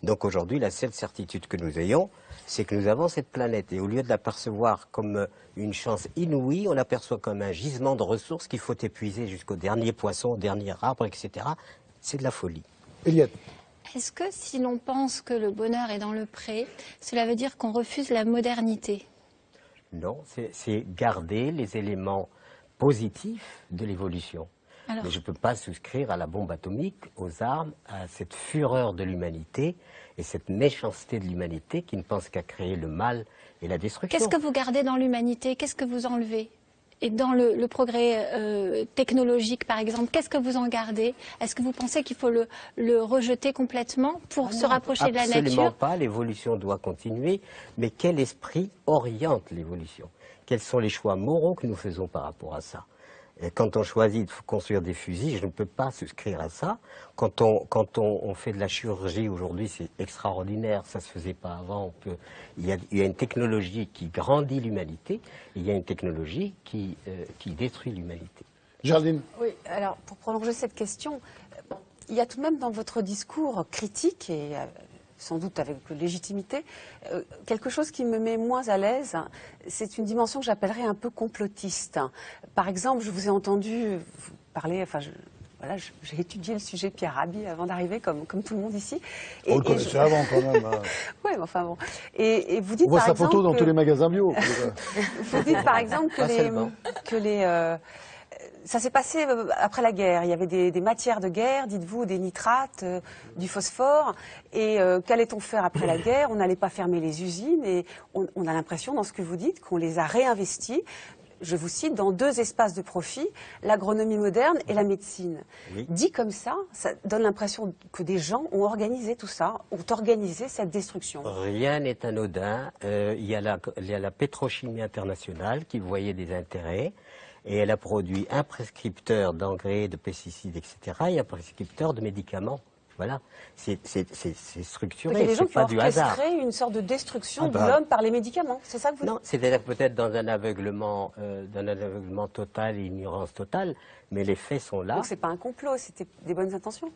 Donc aujourd'hui, la seule certitude que nous ayons, c'est que nous avons cette planète. Et au lieu de l'apercevoir comme une chance inouïe, on l'aperçoit comme un gisement de ressources qu'il faut épuiser jusqu'au dernier poisson, au dernier arbre, etc. C'est de la folie. Eliette. Est-ce que si l'on pense que le bonheur est dans le pré, cela veut dire qu'on refuse la modernité? Non, c'est garder les éléments positifs de l'évolution. Alors, mais je ne peux pas souscrire à la bombe atomique, aux armes, à cette fureur de l'humanité et cette méchanceté de l'humanité qui ne pense qu'à créer le mal et la destruction. qu'est-ce que vous gardez dans l'humanité? Qu'est-ce que vous enlevez? Et dans le progrès technologique, par exemple, qu'est-ce que vous en gardez? Est-ce que vous pensez qu'il faut le rejeter complètement pour se rapprocher de la nature? Absolument pas, l'évolution doit continuer, mais quel esprit oriente l'évolution? Quels sont les choix moraux que nous faisons par rapport à ça? Et quand on choisit de construire des fusils, je ne peux pas souscrire à ça. Quand on fait de la chirurgie aujourd'hui, c'est extraordinaire, ça ne se faisait pas avant. Il y a une technologie qui grandit l'humanité, il y a une technologie qui détruit l'humanité. Géraldine. Oui, alors pour prolonger cette question, il y a tout de même dans votre discours critique et sans doute avec légitimité, quelque chose qui me met moins à l'aise, c'est une dimension que j'appellerais un peu complotiste. Par exemple, je vous ai entendu vous parler, voilà, j'ai étudié le sujet Pierre Rabhi avant d'arriver, comme tout le monde ici. On le connaissait avant quand même. Hein. Oui, mais enfin bon. Et vous dites, on voit par sa exemple, photo dans tous les magasins bio. Vous dites par exemple ça s'est passé après la guerre. Il y avait des matières de guerre, dites-vous, des nitrates, du phosphore. Et qu'allait-on faire après la guerre? On n'allait pas fermer les usines. Et on a l'impression, dans ce que vous dites, qu'on les a réinvestis. Je vous cite, dans deux espaces de profit, l'agronomie moderne et la médecine. Oui. Dit comme ça donne l'impression que des gens ont organisé tout ça, ont organisé cette destruction. Rien n'est anodin. Il y a la pétrochimie internationale qui voyait des intérêts. Et elle a produit un prescripteur d'engrais, de pesticides, etc. et un prescripteur de médicaments. Voilà, c'est structuré, c'est pas du hasard. Donc il y a des gens qui ont orchestré une sorte de destruction de l'homme par les médicaments, c'est ça que vous dites? Non, c'est-à-dire peut-être dans un aveuglement total et ignorance totale, mais les faits sont là. Donc c'est pas un complot, c'était des bonnes intentions?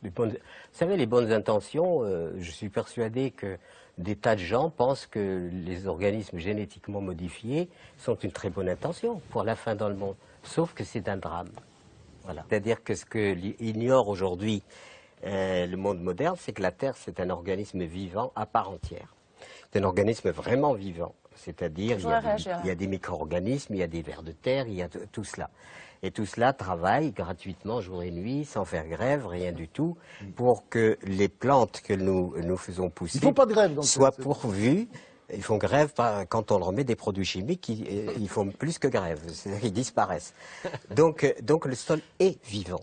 Vous savez, les bonnes intentions, je suis persuadé que des tas de gens pensent que les organismes génétiquement modifiés sont une très bonne intention pour la fin dans le monde. Sauf que c'est un drame. Voilà. C'est-à-dire que ce qu'ignore aujourd'hui le monde moderne, c'est que la Terre, c'est un organisme vivant à part entière. C'est un organisme vraiment vivant. C'est-à-dire, il y a des micro-organismes, il y a des vers de terre, il y a tout cela. Et tout cela travaille gratuitement jour et nuit, sans faire grève, rien du tout, pour que les plantes que nous faisons pousser soient pourvues. Ils font grève quand on leur met des produits chimiques, ils font plus que grève, c'est-à-dire qu'ils disparaissent. Donc le sol est vivant.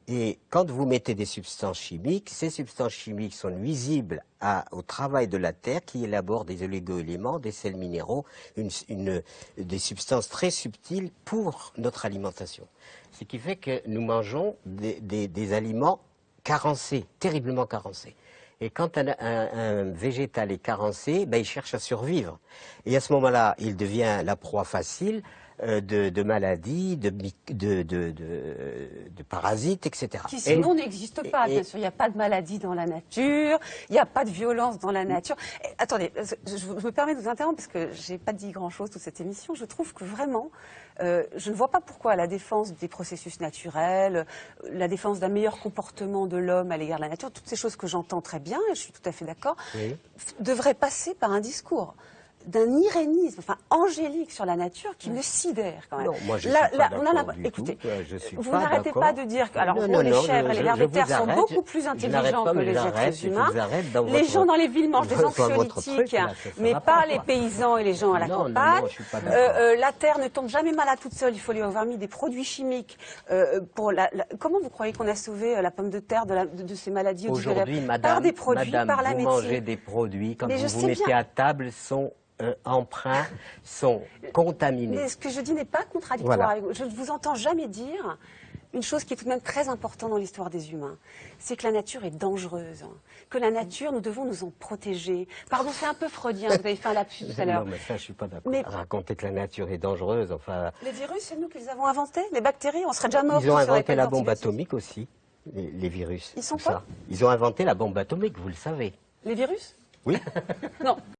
Et quand vous mettez des substances chimiques, ces substances chimiques sont nuisibles au travail de la terre qui élabore des oligo-éléments, des sels minéraux, des substances très subtiles pour notre alimentation. Ce qui fait que nous mangeons des aliments carencés, terriblement carencés. Et quand un végétal est carencé, ben, il cherche à survivre. Et à ce moment-là, il devient la proie facile de maladies, de parasites, etc. Qui sinon n'existent pas, bien sûr. Il n'y a pas de maladie dans la nature, il n'y a pas de violence dans la nature. Et, attendez, je me permets de vous interrompre parce que je n'ai pas dit grand-chose toute cette émission. Je trouve que vraiment, je ne vois pas pourquoi la défense des processus naturels, la défense d'un meilleur comportement de l'homme à l'égard de la nature, toutes ces choses que j'entends très bien, et je suis tout à fait d'accord, devraient passer par un discours d'un irénisme, enfin angélique sur la nature qui me sidère quand même. Non, moi je suis pas d'accord du écoutez, tout. Je suis vous pas n'arrêtez pas de dire que les chèvres et les vers de terre sont beaucoup plus intelligents que les êtres humains. Les gens dans les villes mangent des anxiolytiques, mais pas les paysans et les gens à la campagne. La terre ne tombe jamais malade toute seule, il faut lui avoir mis des produits chimiques. Comment vous croyez qu'on a sauvé la pomme de terre de ces maladies aujourd'hui, par des produits, par la médecine. Vous mangez des produits, quand vous vous mettez à table, sont emprunts, sont contaminés. Mais ce que je dis n'est pas contradictoire avec vous. Je ne vous entends jamais dire une chose qui est tout de même très importante dans l'histoire des humains. C'est que la nature est dangereuse. Que la nature, nous devons nous en protéger. Pardon, c'est un peu freudien, vous avez fait un lapsus tout à l'heure. Non, mais ça, je ne suis pas d'accord. Raconter que la nature est dangereuse, enfin... Les virus, c'est nous qui les avons inventés. Les bactéries, on serait déjà morts. Ils ont inventé la bombe atomique aussi. les virus. Ils sont tout quoi ça. Ils ont inventé la bombe atomique, vous le savez. Les virus? Oui. Non,